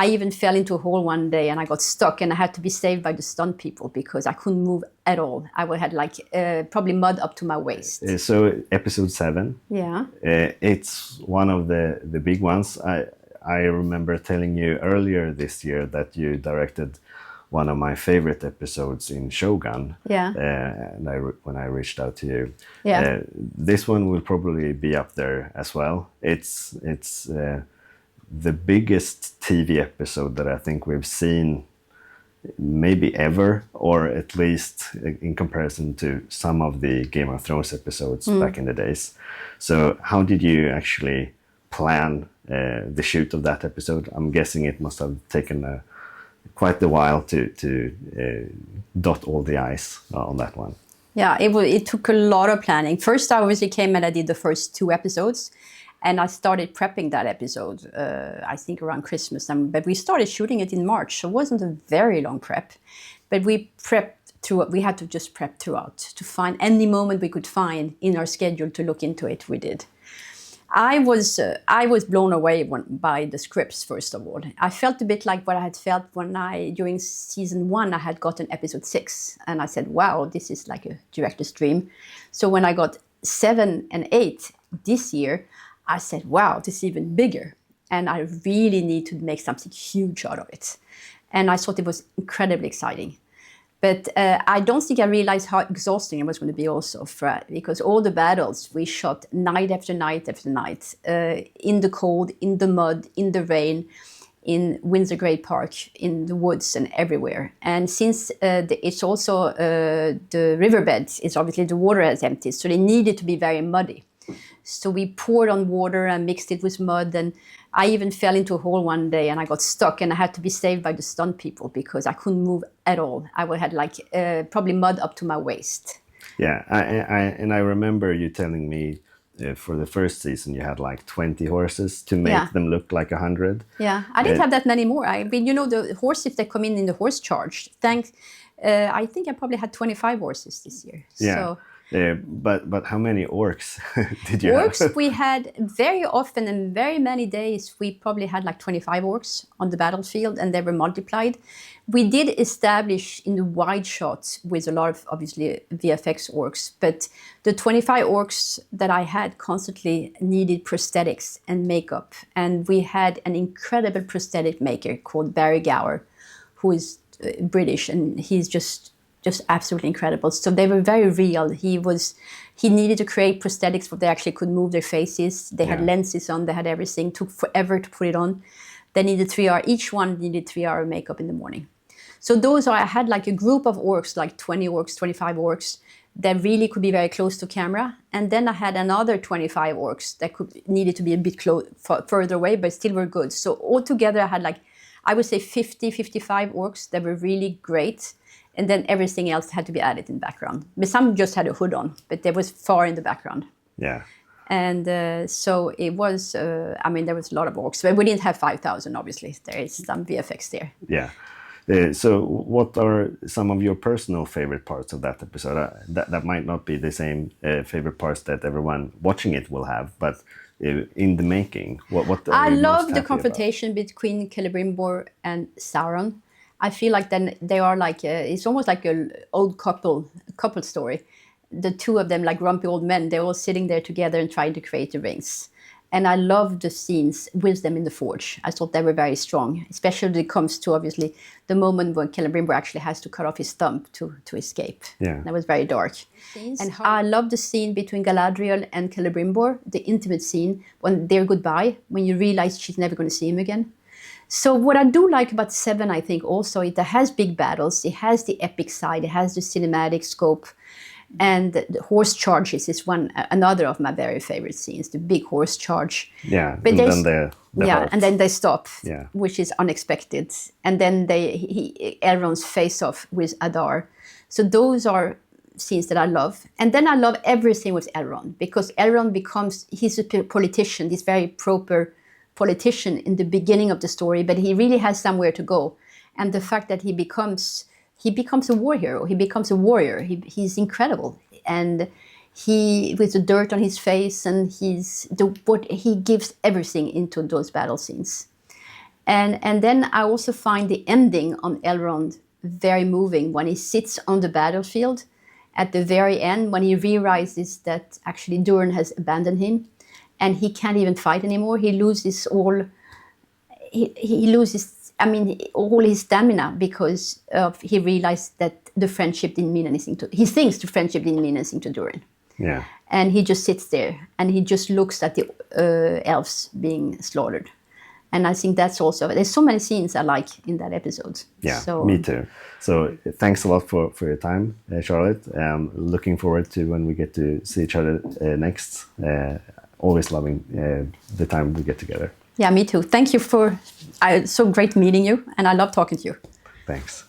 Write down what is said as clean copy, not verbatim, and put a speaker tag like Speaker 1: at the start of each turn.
Speaker 1: I even fell into a hole one day and I got stuck and I had to be saved by the stunt people because I couldn't move at all. I had like probably mud up to my waist.
Speaker 2: So episode 7.
Speaker 1: Yeah.
Speaker 2: It's one of the big ones. I remember telling you earlier this year that you directed one of my favorite episodes in Shogun.
Speaker 1: Yeah.
Speaker 2: And when I reached out to you.
Speaker 1: Yeah.
Speaker 2: This one will probably be up there as well. It's the biggest TV episode that I think we've seen maybe ever, or at least in comparison to some of the Game of Thrones episodes back in the days. So how did you actually plan the shoot of that episode? I'm guessing it must have taken quite a while to dot all the I's on that one.
Speaker 1: Yeah, it took a lot of planning. First, I obviously came and I did the first 2 episodes. And I started prepping that episode, I think around Christmas. But we started shooting it in March, so it wasn't a very long prep. But we had to just prep throughout to find any moment we could find in our schedule to look into it, we did. I was blown away by the scripts, first of all. I felt a bit like what I had felt when during season 1, I had gotten episode 6. And I said, wow, this is like a director's dream. So when I got 7 and 8 this year, I said, wow, this is even bigger. And I really need to make something huge out of it. And I thought it was incredibly exciting. But I don't think I realized how exhausting it was going to be also, because all the battles we shot night after night after night, in the cold, in the mud, in the rain, in Windsor Great Park, in the woods and everywhere. And since it's also the riverbed, it's obviously the water is empty, so they needed to be very muddy. So we poured on water and mixed it with mud, and I even fell into a hole one day and I got stuck and I had to be saved by the stunt people because I couldn't move at all. I had like probably mud up to my waist.
Speaker 2: Yeah, I remember you telling me for the first season you had like 20 horses to make them look like 100.
Speaker 1: Yeah, I didn't have that many more. I mean, you know, the horses that come in the horse charge, I think I probably had 25 horses this year.
Speaker 2: Yeah.
Speaker 1: So,
Speaker 2: but how many orcs did you
Speaker 1: orcs,
Speaker 2: have?
Speaker 1: we had very often and very many days, we probably had like 25 orcs on the battlefield and they were multiplied. We did establish in the wide shots with a lot of obviously VFX orcs, but the 25 orcs that I had constantly needed prosthetics and makeup. And we had an incredible prosthetic maker called Barry Gower, who is British, and he's just absolutely incredible. So they were very real. He needed to create prosthetics where they actually could move their faces. They had lenses on, they had everything. It took forever to put it on. They needed 3 hours. Each one needed 3 hour makeup in the morning. So I had like a group of orcs, like 20 orcs, 25 orcs, that really could be very close to camera. And then I had another 25 orcs that needed to be a bit further away, but still were good. So altogether I had like, I would say 50, 55 orcs that were really great. And then everything else had to be added in the background. But some just had a hood on, but they was far in the background.
Speaker 2: Yeah.
Speaker 1: And so it was, there was a lot of orcs. But we didn't have 5,000, obviously. There is some VFX there.
Speaker 2: Yeah. So what are some of your personal favorite parts of that episode? That might not be the same favorite parts that everyone watching it will have, but in the making, what
Speaker 1: I love the confrontation between Celebrimbor and Sauron. I feel like then they are like, it's almost like an old couple story. The two of them, like grumpy old men, they're all sitting there together and trying to create the rings. And I love the scenes with them in the forge. I thought they were very strong, especially when it comes to, obviously, the moment when Celebrimbor actually has to cut off his thumb to escape.
Speaker 2: Yeah.
Speaker 1: That was very dark. And I love the scene between Galadriel and Celebrimbor, the intimate scene, when they're goodbye, when you realize she's never going to see him again. So what I do like about 7, I think also, it has big battles, it has the epic side, it has the cinematic scope, and the horse charges is another of my very favorite scenes, the big horse charge.
Speaker 2: Yeah,
Speaker 1: but
Speaker 2: and then
Speaker 1: and then they stop,
Speaker 2: yeah,
Speaker 1: which is unexpected. And then Elrond's face-off with Adar. So those are scenes that I love. And then I love everything with Elrond, because Elrond he's a politician, this very proper politician in the beginning of the story, but he really has somewhere to go. And the fact that he becomes a war hero, he becomes a warrior, he's incredible. And he, with the dirt on his face, and he gives everything into those battle scenes. And then I also find the ending on Elrond very moving when he sits on the battlefield at the very end, when he realizes that actually Durin has abandoned him and he can't even fight anymore. He loses all. He loses, I mean, all his stamina because he realized that the friendship didn't mean anything to. He thinks the friendship didn't mean anything to Durin.
Speaker 2: Yeah.
Speaker 1: And he just sits there and he just looks at the elves being slaughtered. And I think that's also, there's so many scenes I like in that episode.
Speaker 2: Yeah,
Speaker 1: so,
Speaker 2: me too. So thanks a lot for your time, Charlotte. Looking forward to when we get to see each other next. Always loving the time we get together.
Speaker 1: Yeah, me too. Thank you so great meeting you. And I love talking to you.
Speaker 2: Thanks.